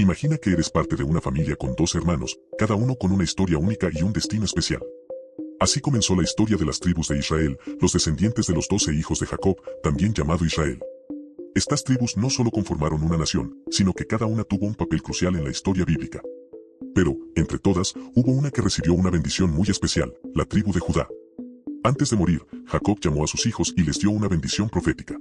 Imagina que eres parte de una familia con 2 hermanos, cada uno con una historia única y un destino especial. Así comenzó la historia de las tribus de Israel, los descendientes de los 12 hijos de Jacob, también llamado Israel. Estas tribus no solo conformaron una nación, sino que cada una tuvo un papel crucial en la historia bíblica. Pero, entre todas, hubo una que recibió una bendición muy especial, la tribu de Judá. Antes de morir, Jacob llamó a sus hijos y les dio una bendición profética.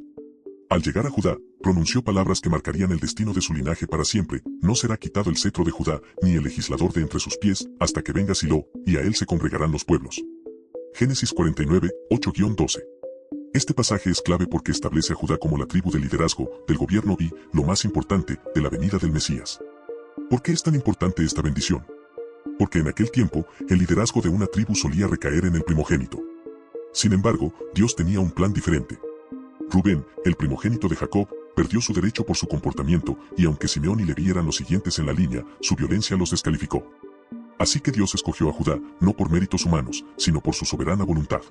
Al llegar a Judá, pronunció palabras que marcarían el destino de su linaje para siempre: no será quitado el cetro de Judá, ni el legislador de entre sus pies, hasta que venga Silo, y a él se congregarán los pueblos. Génesis 49, 8-12. Este pasaje es clave porque establece a Judá como la tribu de liderazgo, del gobierno y, lo más importante, de la venida del Mesías. ¿Por qué es tan importante esta bendición? Porque en aquel tiempo, el liderazgo de una tribu solía recaer en el primogénito. Sin embargo, Dios tenía un plan diferente. Rubén, el primogénito de Jacob, perdió su derecho por su comportamiento, y aunque Simeón y Leví eran los siguientes en la línea, su violencia los descalificó. Así que Dios escogió a Judá, no por méritos humanos, sino por su soberana voluntad.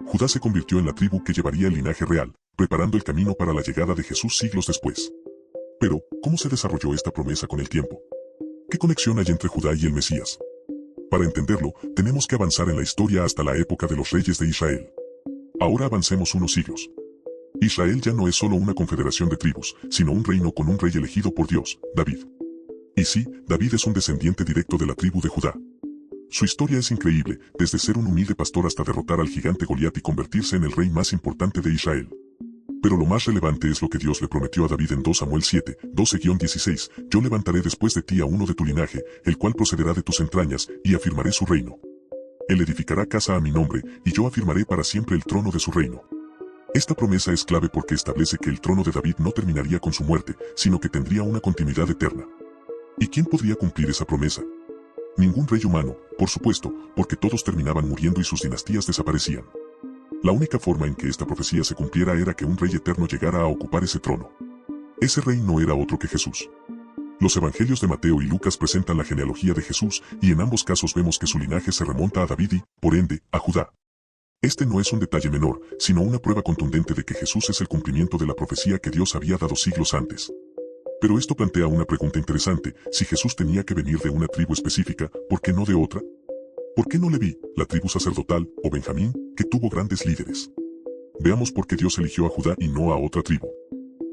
Judá se convirtió en la tribu que llevaría el linaje real, preparando el camino para la llegada de Jesús siglos después. Pero, ¿cómo se desarrolló esta promesa con el tiempo? ¿Qué conexión hay entre Judá y el Mesías? Para entenderlo, tenemos que avanzar en la historia hasta la época de los reyes de Israel. Ahora avancemos unos siglos. Israel ya no es solo una confederación de tribus, sino un reino con un rey elegido por Dios, David. Y sí, David es un descendiente directo de la tribu de Judá. Su historia es increíble, desde ser un humilde pastor hasta derrotar al gigante Goliat y convertirse en el rey más importante de Israel. Pero lo más relevante es lo que Dios le prometió a David en 2 Samuel 7, 12-16, yo levantaré después de ti a uno de tu linaje, el cual procederá de tus entrañas, y afirmaré su reino. Él edificará casa a mi nombre, y yo afirmaré para siempre el trono de su reino. Esta promesa es clave porque establece que el trono de David no terminaría con su muerte, sino que tendría una continuidad eterna. ¿Y quién podría cumplir esa promesa? Ningún rey humano, por supuesto, porque todos terminaban muriendo y sus dinastías desaparecían. La única forma en que esta profecía se cumpliera era que un rey eterno llegara a ocupar ese trono. Ese rey no era otro que Jesús. Los evangelios de Mateo y Lucas presentan la genealogía de Jesús, y en ambos casos vemos que su linaje se remonta a David y, por ende, a Judá. Este no es un detalle menor, sino una prueba contundente de que Jesús es el cumplimiento de la profecía que Dios había dado siglos antes. Pero esto plantea una pregunta interesante: si Jesús tenía que venir de una tribu específica, ¿por qué no de otra? ¿Por qué no Leví, la tribu sacerdotal, o Benjamín, que tuvo grandes líderes? Veamos por qué Dios eligió a Judá y no a otra tribu.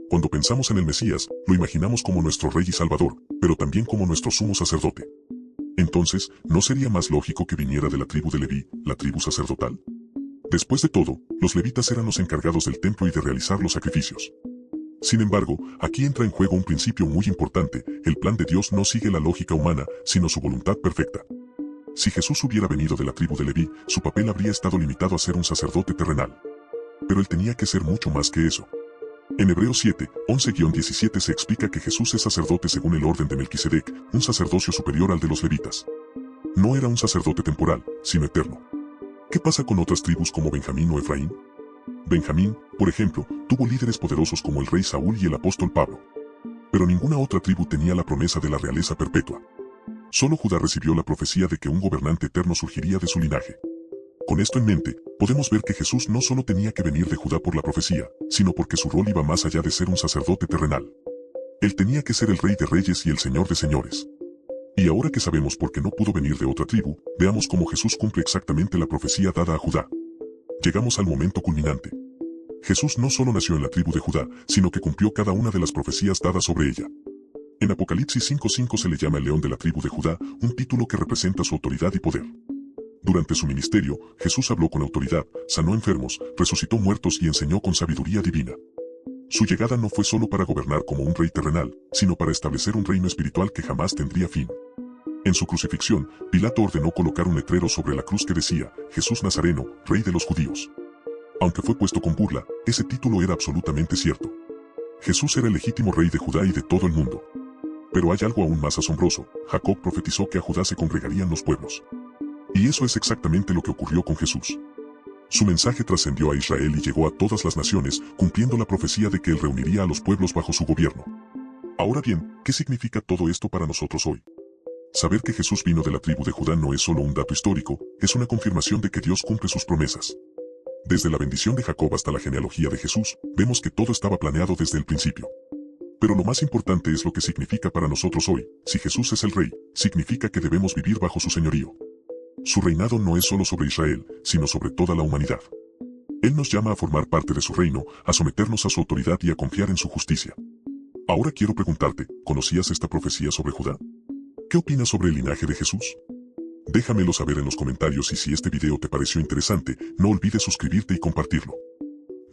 Cuando pensamos en el Mesías, lo imaginamos como nuestro rey y salvador, pero también como nuestro sumo sacerdote. Entonces, ¿no sería más lógico que viniera de la tribu de Leví, la tribu sacerdotal? Después de todo, los levitas eran los encargados del templo y de realizar los sacrificios. Sin embargo, aquí entra en juego un principio muy importante: el plan de Dios no sigue la lógica humana, sino su voluntad perfecta. Si Jesús hubiera venido de la tribu de Leví, su papel habría estado limitado a ser un sacerdote terrenal. Pero él tenía que ser mucho más que eso. En Hebreos 7, 11-17 se explica que Jesús es sacerdote según el orden de Melquisedec, un sacerdocio superior al de los levitas. No era un sacerdote temporal, sino eterno. ¿Qué pasa con otras tribus como Benjamín o Efraín? Benjamín, por ejemplo, tuvo líderes poderosos como el rey Saúl y el apóstol Pablo. Pero ninguna otra tribu tenía la promesa de la realeza perpetua. Solo Judá recibió la profecía de que un gobernante eterno surgiría de su linaje. Con esto en mente, podemos ver que Jesús no solo tenía que venir de Judá por la profecía, sino porque su rol iba más allá de ser un sacerdote terrenal. Él tenía que ser el Rey de Reyes y el Señor de Señores. Y ahora que sabemos por qué no pudo venir de otra tribu, veamos cómo Jesús cumple exactamente la profecía dada a Judá. Llegamos al momento culminante. Jesús no solo nació en la tribu de Judá, sino que cumplió cada una de las profecías dadas sobre ella. En Apocalipsis 5:5 se le llama el león de la tribu de Judá, un título que representa su autoridad y poder. Durante su ministerio, Jesús habló con autoridad, sanó enfermos, resucitó muertos y enseñó con sabiduría divina. Su llegada no fue solo para gobernar como un rey terrenal, sino para establecer un reino espiritual que jamás tendría fin. En su crucifixión, Pilato ordenó colocar un letrero sobre la cruz que decía: Jesús Nazareno, Rey de los Judíos. Aunque fue puesto con burla, ese título era absolutamente cierto. Jesús era el legítimo rey de Judá y de todo el mundo. Pero hay algo aún más asombroso: Jacob profetizó que a Judá se congregarían los pueblos. Y eso es exactamente lo que ocurrió con Jesús. Su mensaje trascendió a Israel y llegó a todas las naciones, cumpliendo la profecía de que él reuniría a los pueblos bajo su gobierno. Ahora bien, ¿qué significa todo esto para nosotros hoy? Saber que Jesús vino de la tribu de Judá no es solo un dato histórico, es una confirmación de que Dios cumple sus promesas. Desde la bendición de Jacob hasta la genealogía de Jesús, vemos que todo estaba planeado desde el principio. Pero lo más importante es lo que significa para nosotros hoy. Si Jesús es el Rey, significa que debemos vivir bajo su señorío. Su reinado no es solo sobre Israel, sino sobre toda la humanidad. Él nos llama a formar parte de su reino, a someternos a su autoridad y a confiar en su justicia. Ahora quiero preguntarte, ¿conocías esta profecía sobre Judá? ¿Qué opinas sobre el linaje de Jesús? Déjamelo saber en los comentarios y si este video te pareció interesante, no olvides suscribirte y compartirlo.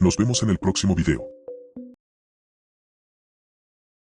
Nos vemos en el próximo video.